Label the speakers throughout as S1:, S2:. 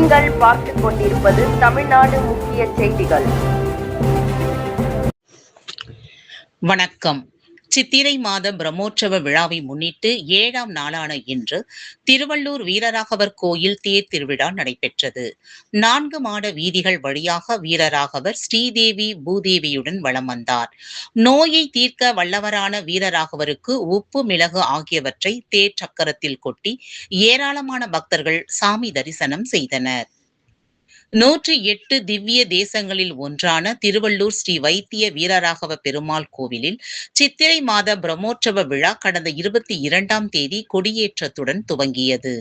S1: நீங்கள் பார்த்துக் கொண்டிருப்பது தமிழ்நாடு முக்கிய செய்திகள்.
S2: வணக்கம். சித்திரை மாத பிரம்மோற்சவ விழாவை முன்னிட்டு 7ஆம் நாளான இன்று திருவள்ளூர் வீரராகவர் கோயில் தேர் திருவிழா நடைபெற்றது. 4 மாட வீதிகள் வழியாக வீரராகவர் ஸ்ரீதேவி பூதேவியுடன் வலம் வந்தார். நோயை தீர்க்க வல்லவரான வீரராகவருக்கு உப்பு மிளகு ஆகியவற்றை தேர் சக்கரத்தில் கொட்டி ஏராளமான பக்தர்கள் சாமி தரிசனம் செய்தனர். 108 திவ்ய தேசங்களில் ஒன்றான திருவள்ளூர் ஸ்ரீ வைத்திய வீரராகவ பெருமாள் கோவிலில் சித்திரை மாத பிரம்மோற்சவ விழா கடந்த 22ஆம் தேதி கொடியேற்றத்துடன் துவங்கியது.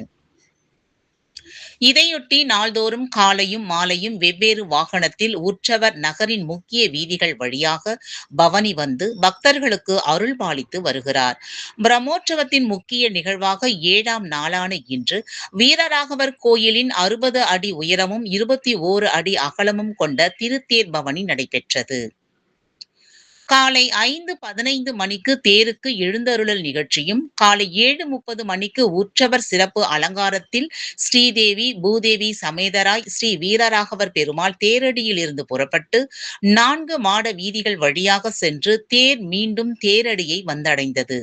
S2: இதையொட்டி நாள்தோறும் காலையும் மாலையும் வெவ்வேறு வாகனத்தில் உற்சவர் நகரின் முக்கிய வீதிகள் வழியாக பவனி வந்து பக்தர்களுக்கு அருள்பாலித்து வருகிறார். பிரம்மோற்சவத்தின் முக்கிய நிகழ்வாக 7ஆம் நாளான இன்று வீரராகவர் கோயிலின் 60 அடி உயரமும் 21 அடி அகலமும் கொண்ட திருத்தேர் பவனி நடைபெற்றது. காலை 5:15 மணிக்கு தேருக்கு எழுந்தருளல் நிகழ்ச்சியும், காலை 7:30 மணிக்கு உற்சவர் சிறப்பு அலங்காரத்தில் ஸ்ரீதேவி பூதேவி சமேதராய் ஸ்ரீ வீரராகவர் பெருமாள் தேரடியில் இருந்து புறப்பட்டு 4 மாட வீதிகள் வழியாக சென்று தேர் மீண்டும் தேரடியை வந்தடைந்தது.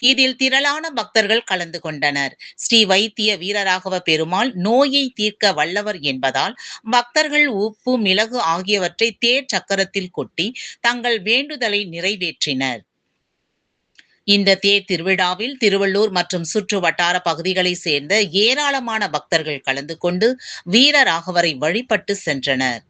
S2: இதில் திரளான பக்தர்கள் கலந்து கொண்டனர். ஸ்ரீ வைத்திய வீரராகவ பெருமாள் நோயை தீர்க்க வல்லவர் என்பதால் பக்தர்கள் உப்பு மிளகு ஆகியவற்றை தேர் சக்கரத்தில் கொட்டி தங்கள் வேண்டுதலை நிறைவேற்றினர். இந்த தேர் திருவிழாவில் திருவள்ளூர் மற்றும் சுற்று வட்டார பகுதிகளை சேர்ந்த ஏராளமான பக்தர்கள் கலந்து கொண்டு வீரராகவரை வழிபட்டு சென்றனர்.